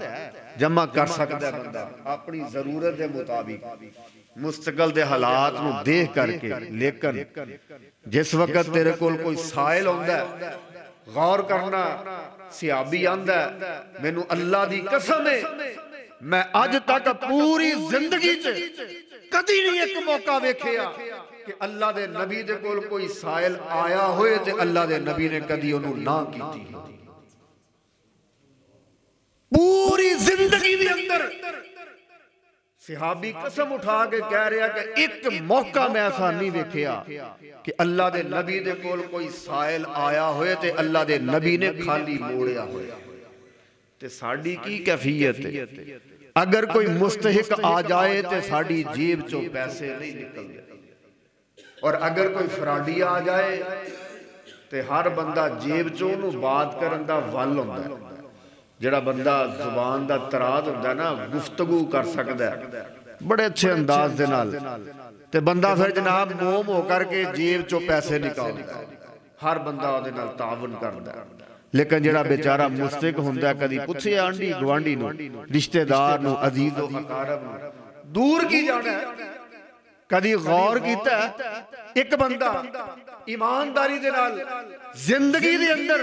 जमा कर सकता है बंदा अपनी जरूरत के मुताबिक, मुस्तकल दे हालात नूं देख करके। लेकिन जिस वक्त तेरे कोल कोई साइल आउंदा है, गौर करना, सियाबी आंदा है मैनू अल्लाह दी कसम है मैं अज तक पूरी जिंदगी च कदी नहीं एक मौका वेखिया कि अल्लाह दे नबी दे कोल कोई साइल आया होए ते अल्लाह दे नबी ने कदी ओनू ना कीती। पूरी जिंदगी दे अंदर सिहाबी कसम उठा के कह रहा कि एक मौका मैं ऐसा नहीं वेखिया कि अल्लाह दे नबी दे कोल कोई साइल आया होए ते अल्लाह दे नबी ने खाली मोड़िया होए। ते साडी की कैफियत है? अगर कोई मुस्तहिक आ जाए तो साडी जेब चों पैसे नहीं निकलते, और अगर कोई फराडी आ जाए तो हर बंदा जेब चों ओनू बात करन दा वल हुंदा है। जिहड़ा बंदा जुबान दा तराज हुंदा ना, गुफ्तगू कर सकदा है बड़े अच्छे अंदाज दे नाल, ते बंदा फिर जनाब मोम हो करके जेब चों पैसे निकालदा है, हर बंदा उहदे नाल तावन करदा है। लेकिन जिहड़ा बेचारा मुस्तहिक हुंदा, कदी पुछे आंडी गवांडी नूं, रिश्तेदार नूं, अजीज व अकारब नूं दूर की जाना है, कदी गौर कीता एक बंदा ईमानदारी दे नाल जिंदगी दे अंदर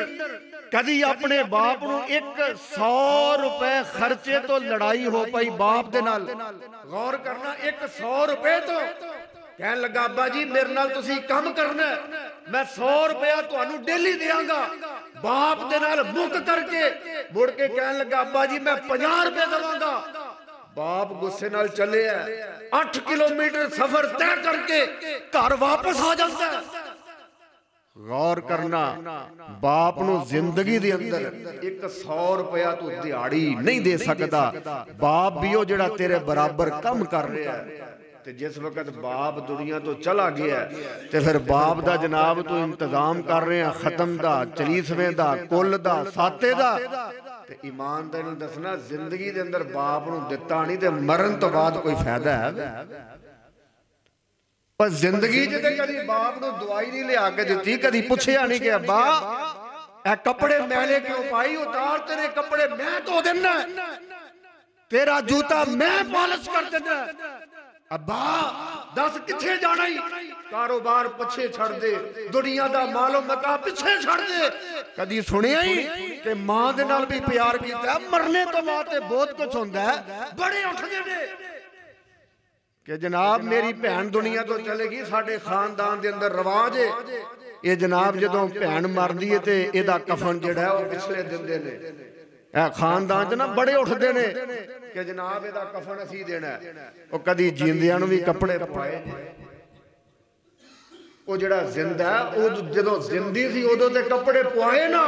कदी अपने बाप नूं 100 रुपए खर्चे तो लड़ाई हो पाई बाप दे नाल? गौर करना, 100 रुपए तो कहन लगा अब्बा जी मेरे नाल तुसी काम करना, मैं 100 रुपया तुहानू डेली देंगा। बाप दे नाल मुक करके मुड़ के कहन लगा अब्बा जी मैं 50 रुपए देवांगा। बाप गुस्से नाल चले 8 किलोमीटर सफर तय करके घर वापस आ जाता है। गौर करना, बाप नूं जिंदगी दे अंदर 100 रुपया तू दिहाड़ी नहीं दे सकता, बाप भी हो जिहड़ा तेरे बराबर काम कर रहा है। ते जिस वक्त बाप दुनिया तो चला गया ते फिर बाप दा जनाब तू इंतजाम कर रहे हैं खत्म दा, चलीसवें दा, कुल दा, साते दा, ते ईमान दा इन्हूं दसना जिंदगी दे अंदर बाप नूं दित्ता नहीं ते मरण तो बाद कोई फायदा है? पर जिंदगी च ते कदी बाप नूं दवाई नहीं लिया के दित्ती, कदी पुछया नहीं कि अब्बा ए कपड़े मैले क्यों पाई, उतार तेरे कपड़े मैं धो देना, तेरा जूता मैं पॉलिश कर देना। अब्बा दस किथे जाना ही, कारोबार पिछे छड़ दे, दुनिया दा मालो मता पिछे छड़ दे। कदी सुनिया ही कि मां दे नाल भी प्यार कीता? मरने तो बाद ते बहुत कुछ हुंदा है। बड़े उठदे ने कि जनाब मेरी भैन दुनिया तो चलेगी, साडे खानदान दे अंदर रवाज है ये जनाब जदों भैन मरदी है ते एदा कफन जिहड़ा है वो पिछले दिंदे ने। खानदान च ना बड़े उठते ने कि जनाब एदा कफन असी देना है। वो कदी जींदियां नूं भी कपड़े पाए, वो जिहड़ा जिंदा है वो जदों जिंदी सी उदों ते कपड़े पवाए ना,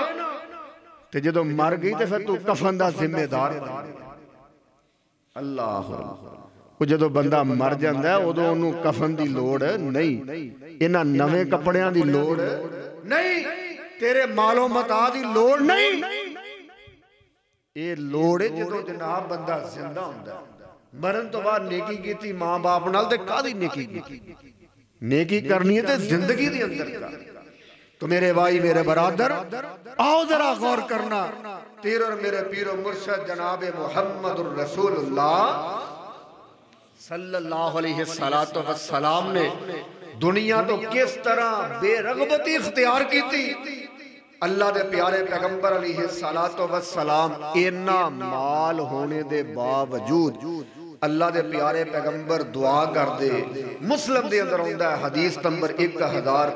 ते जदों मर गई ते फिर तू कफन दा जिम्मेदार। अल्लाह वो जदों बंदा मर जांदा है उदों उहनूं कफन दी लोड़ नहीं, इन्हां नवे कपड़ियां दी लोड़ नहीं, तेरे मालो मता दी लोड़ नहीं। ये लोड़ है जदों जनाब बंदा जिंदा हुंदा है। मरण तो बाद नेकी कीती मां बाप नाल ते कादी नेकी कीती? नेकी करनी है ते जिंदगी दे अंदर कर। तो मेरे भाई मेरे बरादर आओ जरा गौर करना, तेरे और मेरे पीरो मुर्शद जनाब मुहम्मदुर रसूलुल्लाह सल्लल्लाहु अलैहि वसल्लम ने दुनिया तो किस तरह बेरगबती इख्तियार की थी। अल्लाह दे प्यारे पैगंबर अलैहिस्सलातो वस्सलाम इन्ना माल होने दे बावजूद अल्लाह दे प्यारे पैगंबर दुआ करदे। मुस्लिम दे अंदर आउंदा है हदीस नंबर 1055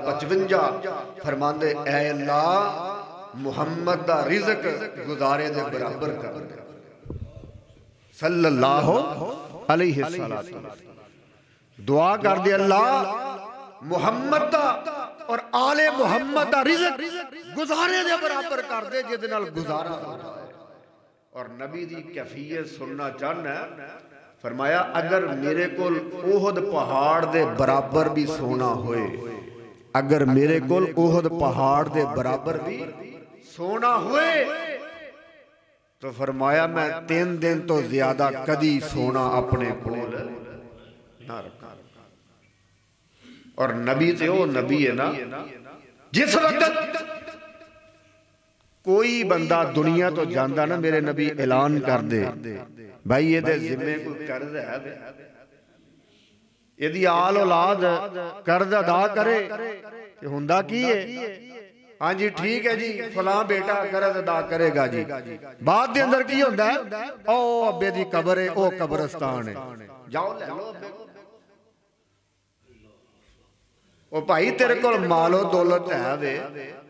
फरमांदे ऐ अल्लाह मुहम्मद दा रिज़्क गुजारे दे बराबर कर दे सल्लल्लाहु अलैहि वसल्लम। दुआ कर दे अल्लाह मुहम्मद दा और आले मुहम्मद दा रिज़्क गुजारे दे बराबर कर दे जिहदे नाल गुजारा होता है। और नबी दी कैफियत सुनना चाहना है, फरमाया अगर मेरे कोल ओहद पहाड़ दे बराबर भी सोना होए, अगर मेरे कोल ओहद पहाड़ दे बराबर भी सोना होए तो फरमाया मैं 3 दिन तो ज्यादा कदी सोना अपने कोल ना रखा। और नबी ते वो नबी है ना जिस वक्त कोई बंदा दुनिया तो जांदा ना मेरे नबी ऐलान कर दे भाई ये जिम्मे कोई कर्ज है, यदि आल औलाद कर्ज अदा करे कि हुंदा की है? हाँ जी ठीक है जी फलां बेटा कर्ज अदा करेगा जी। बाद दे अंदर की हुंदा है? ओ अब्बे दी कब्र है, ओ कब्रिस्तान है, जाओ ले लो अब्बे को। ओ भाई तेरे को मालो दौलत है वे।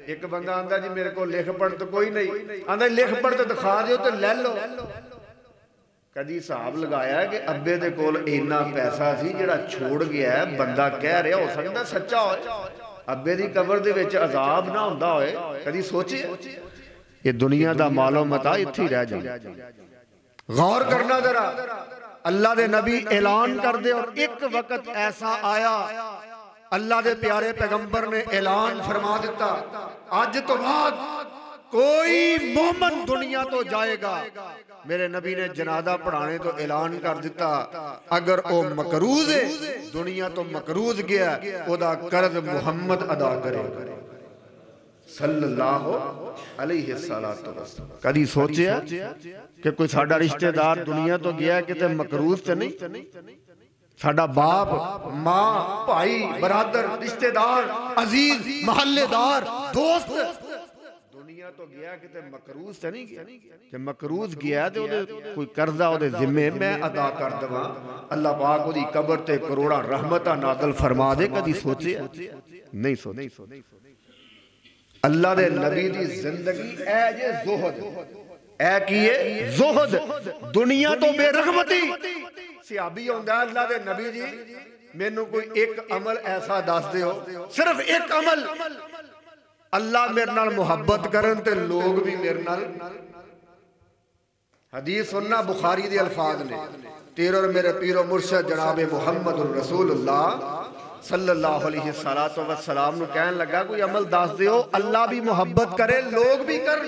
एक बंदा आंदा जी मेरे को लिख पढ़ तो कोई नहीं, आंदा लिख पढ़ तो दिखा दियो तो ले लो। कदी हिसाब लगाया कि अब्बे दे कोल इन्ना पैसा सी जिहड़ा छोड़ गया है, बंदा कह रहा हो सकदा सच्चा होए, अब्बे दी कब्र दे विच अजाब ना हुंदा होए? कदी सोचे? ये दुनिया दा मालो मता इत्थे ही रह जाए। गौर करना जरा, अल्लाह दे नबी ऐलान कर दे और एक वक्त ऐसा आया अल्लाह दे प्यारे पैगंबर ने ऐलान फरमा दिता आज तो बाद कोई मोमन दुनिया तो जाएगा। मेरे नबी ने जनाजा पढ़ाने तो ऐलान कर दिता अगर वो मकरूज है दुनिया तो मकरूज गया, ओदा कर्ज मुहम्मद अदा करे सल्लल्लाहु अलैहि वसल्लम। कदी सोचा कि कोई साडा रिश्तेदार दुनिया तो गया किते मकरूज ते नहीं? साडा बाप मां भाई बरादर रिश्तेदार अजीज महल्लेदार दोस्त दुनिया तो गया किते मकरूज ते नहीं गया? कि मकरूज गया ते ओदे कोई कर्जा ओदे जिम्मे मैं अदा कर देवां, अल्लाह पाक ओदी कब्र ते करोड़ा रहमतां नाज़िल फरमा दे। कदी सोचे? नहीं सोचे। अल्लाह दे नबी दी जिंदगी ऐ जे ज़ुहद ऐ की है ज़ुहद दुनिया तो बेरगबती। सहाबी आंदा अल्लाह दे नबी जी मैनू कोई एक अमल ऐसा दस दियो, सिर्फ एक अमल अल्लाह मेरे नाल मुहब्बत करन ते लोग भी मेरे नाल। हदीस सुनना बुखारी दे अल्फाज ने, तेरे और मेरे पीरो मुर्शद जनाब मुहम्मदुर रसूलुल्लाह सल्लल्लाहु अलैहि वसल्लम नु कहन लगा कोई अमल दस दियो अल्लाह भी मुहब्बत करे लोग भी कर।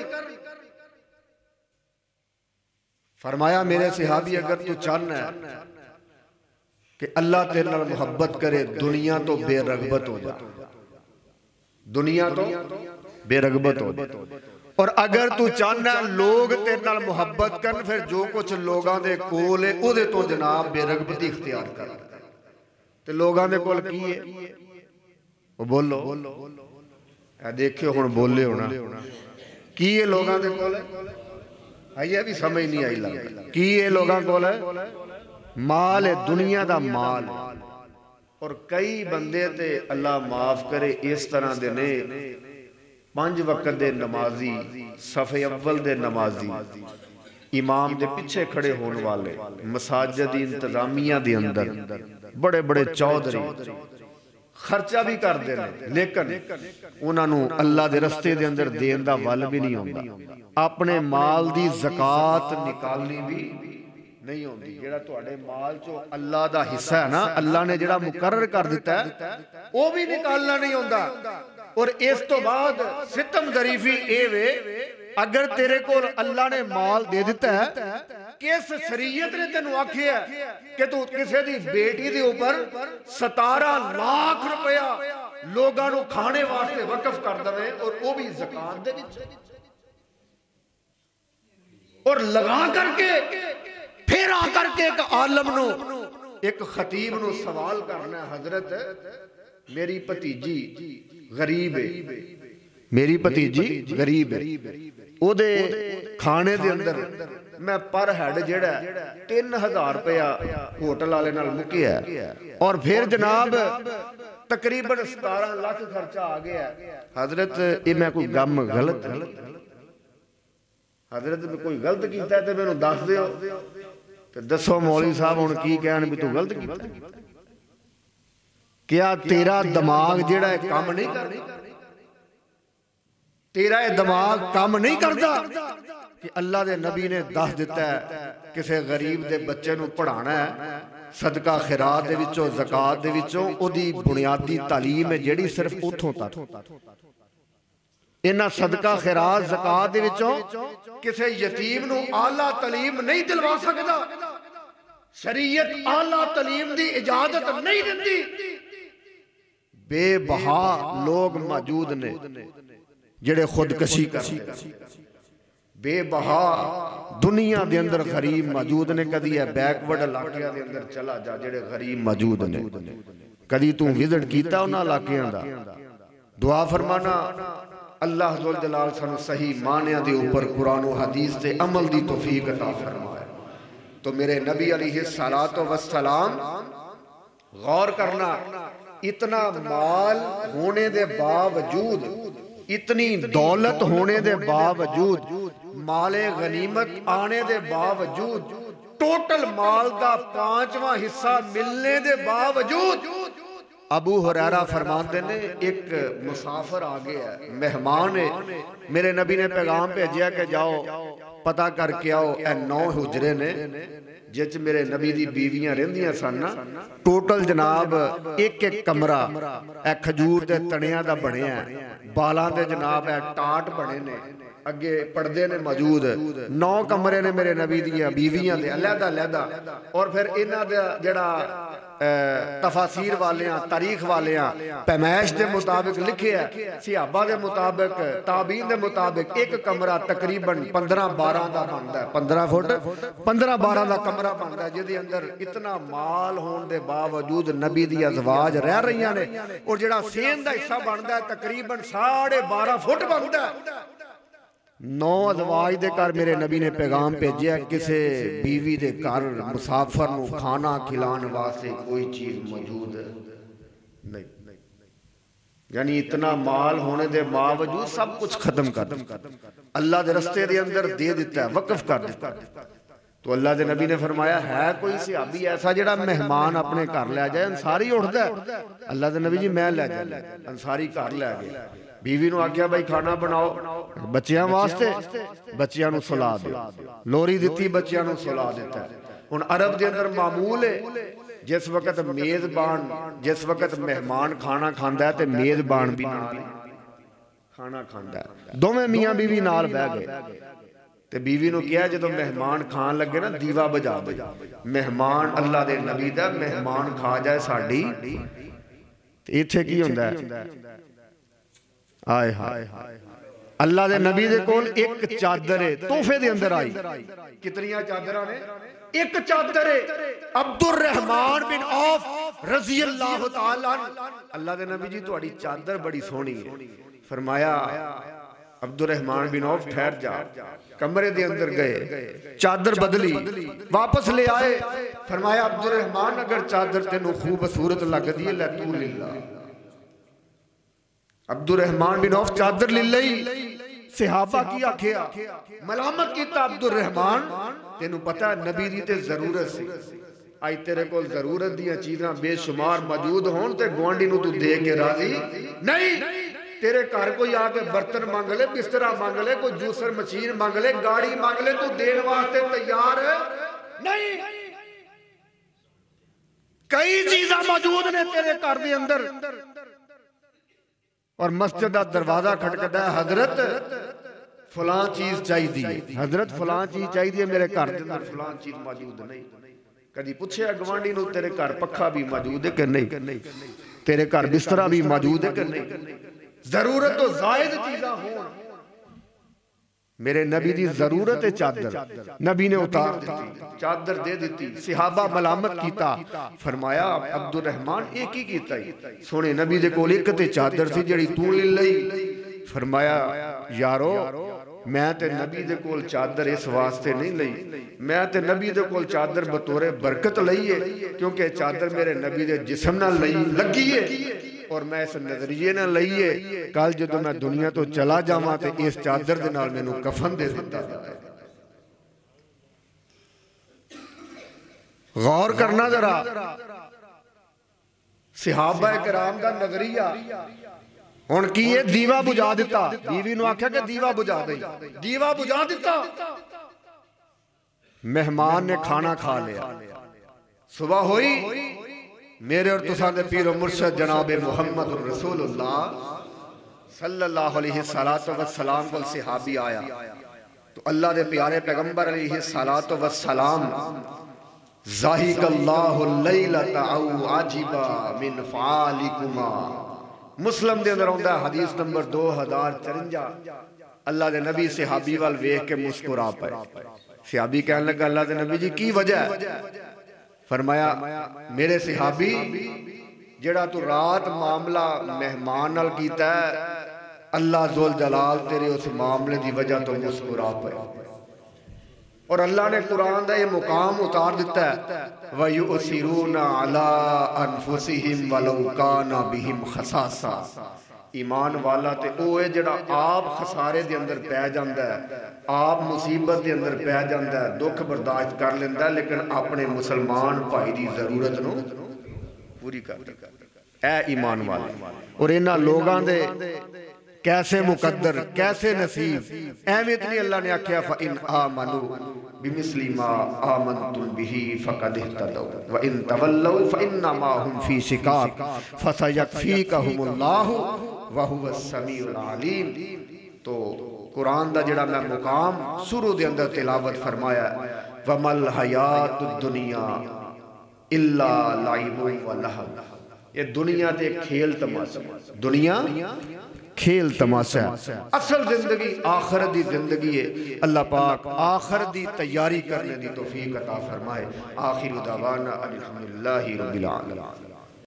फरमाया मेरे सहाबी अगर तू चाहना है कि अल्लाह तेरे नाल मुहब्बत करे, दुनिया तो बेरगबत हो जा, दुनिया तो बेरगबत हो जा। और अगर तू चाहना लोग तेरे नाल मुहब्बत करन, फिर जो कुछ लोगों के कोल है उहदे तो जनाब बेरगबती इख्तियार कर। ते लोगों के कोल की है वो बोलो, देखियो हुण बोले होना की है लोगों के कोल, है भी समझ नहीं आई लग की है लोगों कोल, माल है, दुनिया का माल। और कई बंदे ते अल्लाह माफ करे इस तरह दे ने 5 वक्त दे नमाजी, सफे अव्वल दे नमाजी, इमाम दे पिछे खड़े होने वाले, मसाजिद दी इंतजामिया दे अंदर बड़े बड़े चौधरी खर्चा भी करते हैं, लेकिन उन्होंने अल्लाह के रस्ते दे अंदर देन दा वल भी नहीं होंदा। अपने माल दी ज़कात निकालनी भी नहीं होंदी। जेड़ा तुहाडे माल चो अल्लाह दा हिस्सा है ना, अल्लाह ने जेड़ा मुकर्रर कर दिता है वो भी निकालना नहीं होंदा। और इस तो बाद सितम ज़रीफी ए वे, अगर तेरे को अल्लाह ने माल दे दिता है, किस शरीयत ने तेनू आखिया कि तू किसी दी बेटी दे ऊपर 17 लाख रुपया लोगों को खाने वास्ते वकफ कर दे, और वो भी ज़कात दे विच, और लगा करके फिर आकर के एक आलम नो, एक खतीब नो सवाल करना है, हजरत मेरी भतीजी गरीब है, मेरी भतीजी गरीब है, ओदे खाने दे अंदर मैं पर हेड जेड़ा 3000 रुपया होटल वाले नाल मुकिया, और फिर जनाब तकरीबन 17 लाख खर्चा आ गया। हजरत ये मैं कोई गम गलत, हजरत में कोई गलत किया तो मैनू दस दिओ, तो दसो मौलवी साहब हुण की कहन भी तू गलत किया। क्या तेरा दिमाग जेड़ा काम नहीं करता, तेरा ये दिमाग काम नहीं करता कि अल्लाह दे नबी ने दस दिता है किसी गरीब दे बच्चे नू पढ़ाना है, सदका खैरात दे विचों ज़कात दे विचों ओदी बुनियादी तालीम है जेड़ी सिर्फ उथों तक, इन्हां सदका खैरात ज़कात दे विचों किसी यतीम नू आला तालीम नहीं दिलवा सकदा। शरीयत आला तालीम दी इजाजत नहीं देती। बेबहा लोग मौजूद ने जेड़े खुदकशी कर, बेबहा दुनिया दे अंदर गरीब मौजूद ने। कदी है बैकवर्ड इलाकियां दे अंदर चला जा, जेड़े गरीब मौजूद ने, कदी तू विजिट कीता उन्हां इलाकियां दा? दुआ फरमाना अल्लाह जुल जलाल सानू सही मानिया दे ऊपर कुरान और हदीस से अमल दी तौफीक अता फरमाए। तो मेरे नबी अलैहिस्सलातो वस्सलाम गौर करना, इतना माल होने दे बावजूद, इतनी दौलत होने दे बावजूद, माले गनीमत आने दे बावजूद, टोटल माल का 5वां हिस्सा मिलने दे बावजूद अबू हुरैरा फरमाते ने एक मुसाफिर आ गया, मेहमान है, मेरे नबी ने पैगाम भेजा कि जाओ पता करके आओ ए 9 हुजरे ने जिस मेरे नबी दी बीवियां रहिंदियां सन ना, टोटल जनाब एक एक कमरा ए खजूर दे तणियां दा बनिया, बालां दे जनाब ए टाट बने ने, अगे पर्दे ने मौजूद, 9 कमरे ने मेरे नबी दियां बीवियां दे अलहदा अलहदा। और फिर इन्हां दा जेड़ा तफासीर वाले तारीख वाले पैमाइश के मुताबिक लिखे है, सिहाबा के मुताबिक, ताबीन के मुताबिक एक कमरा तकरीबन 15-12 का बनता है, 15 फुट 15-12 का कमरा बनता है, जिसके अंदर इतना माल होने के बावजूद नबी दी अज़वाज रह रही ने। और जेड़ा सेन का हिस्सा बनता है तकरीबन 12.5 फुट बनता है। 9 अज़वाज दे घर मेरे नबी ने पैगाम भेजा, किसी बीवी दे घर मुसाफर नू खाना खिलाने वास्ते कोई चीज मौजूद नहीं। यानी इतना माल होने के बावजूद सब कुछ खत्म कर अल्लाह के रस्ते दे अंदर दे दिता है, वक्फ कर दिता। तो अल्लाह के नबी ने फरमाया, है कोई सहाबी ऐसा जेड़ा मेहमान अपने घर लै जाए? अंसारी उठता है, अल्लाह के नबी जी मैं लै जाना। अंसारी घर लै गए, बीवी नू आख्या भाई खाना बनाओ बच्चियां वास्ते, बच्चियां नू सुला दो, लोरी दिती, बच्चियां नू सुला दिता। हुण अरब दे अंदर मामूल है जिस वक्त मेजबान, जिस वक्त मेहमान खाना खांदा है ते मेजबान भी नाल खाना खांदा है, दोवें मियां बीवी नाल बह गए ते बीवी नूं कहा जो मेहमान खान लगे ना दीवा बुझा दे। मेहमान अल्लाह दे नबी दा मेहमान खा जाए साडी इत्थे की हुंदा है? आए हाय अल्लाह दे नबी दे कोल एक चादर है तोहफे दे अंदर आई। कितनियां चादरां ने? एक चादर है। अब्दुर रहमान बिन औफ रजी अल्लाह तआला अल्लाह दे नबी जी तुहाडी चादर बड़ी सोहनी है। फरमाया अब्दुर रहमान बिन औफ ठहर जा। कमरे दे अंदर गए, चादर बदली, वापस ले आए। फरमाया अब्दुर रहमान अगर चादर तेनू खूबसूरत लगदी है लै तू ले ला। अब्दुर रहमान बिन औफ चादर ले लई। सहाबा की आखिया मलामत कीता अब्दुर रहमान तेनू पता है नबी दी ते जरूरत सी। आज तेरे कोल जरूरत दियां चीज़ां बेशुमार मौजूद होण ते गुआंढी नू तू दे के राजी नहीं। तेरे घर कोई आके बर्तन मांग ले, बिस्तरा मांग ले, कोई जूसर मशीन मांग ले, गाड़ी मांग ले, तू देने वास्ते तैयार नहीं। कई चीज़ां मौजूद ने तेरे घर दे अंदर और मस्जिद का दरवाजा खटकदा है हजरत फलां चीज चाहिए, हजरत फलां चीज चाहिए मेरे घर के अंदर फलां चीज मौजूद नहीं। कभी पूछे गवांढी नूं तेरे घर पक्खा भी मौजूद है कि नहीं, तेरे घर बिस्तरा भी मौजूद है कि नहीं। जरूरत तो जायद चीज़ां होण। मेरे नबी दी जरूरत है चादर, नबी ने उतार दी, चादर दे दी। सहाबा मलामत कीता। फरमाया अब्दुल रहमान एक ही कीता ही सोने नबी दे कोल एक ते चादर सी जिहड़ी तू ले लई। फरमाया यारो मैं ते नबी दे कोल चादर इस वास्ते नहीं लई, मैं ते नबी दे कोल चादर बतौरे बरकत लई है क्योंकि चादर मेरे नबी दे जिस्म नाल लगी है और मैं इस नजरिए ना लईए कल जो मैं दुनिया तो चला जावां ते इस चादर दे नाल मैनू कफन दे दिता। गौर करना जरा सहाबा किराम दा नजरिया। हुण की है दीवा बुझा दिता, बीवी नू आख्या कि दीवा बुझा दे, दीवा बुझा दिता। मेहमान ने खाना खा लिया, सुबह हुई मेरे और तुसां दे पीर और मुर्शद जनाब मुहम्मद रसूलुल्लाह सल्लल्लाहु अलैहि वसल्लम को सहाबी आया तो अल्लाह दे प्यारे पैगंबर अलैहि सलातो वस्सलाम ज़ाहिकल्लाहु लैलता औ आजिबा मिन फ़ालिकुमा मुस्लिम दे अंदर आउंदा हदीस नंबर 2054। अल्लाह दे नबी सहाबी वाल वेख के मुस्कुरा पए। सहाबी कहने लगा अल्लाह दे नबी जी की वजह है? फरमाया मेरे सहाबी जेड़ा तू रात मामला मेहमान नाल कीता है अल्लाह जुल जलाल तेरे उस मामले की वजह तो मुस्कुरा पे। और अल्लाह ने कुरान का यह मुकाम उतार दिता है वयुसिरूना अला अनफुसिहिम वलौ काना बिहिम खसासा। ईमान वाला ते ओ है जिहड़ा आप खसारे दे अंदर पै जांदा है, आप मुसीबत दे अंदर पै जांदा है, दुख बर्दाश्त कर लेंदा है लेकिन अपने मुसलमान भाई दी जरूरत नूं पूरी करदा है। ए ईमान वाले और इन्हां लोगां दे कैसे मुकद्दर कैसे नसीब। एवें इतनी अल्लाह ने आख्या फ़इन आमनू बिमिस्लि मा आमनतुम बिही फ़क़द इह्तदौ व इन तवल्लौ फ़इन्नमा हुम फ़ी शिकाक फ़सयक्फ़ीकहुमुल्लाहु व हुवस समीउल अलीम। तो कुरान दा जिहड़ा मैं मुकाम शुरू दे अंदर तिलावत फरमाया वमल हयातुद दुनिया इल्ला लाइबुन व लहव। ये दुनिया ते खेल तमाशा, दुनिया खेल तमाशा, असल जिंदगी आखिरत दी जिंदगी है। अल्लाह पाक आखिरत दी तैयारी करने दी तौफीक अता फरमाए। आखिर दावाना अल्हम्दुलिल्लाहि रब्बिल आलमीन।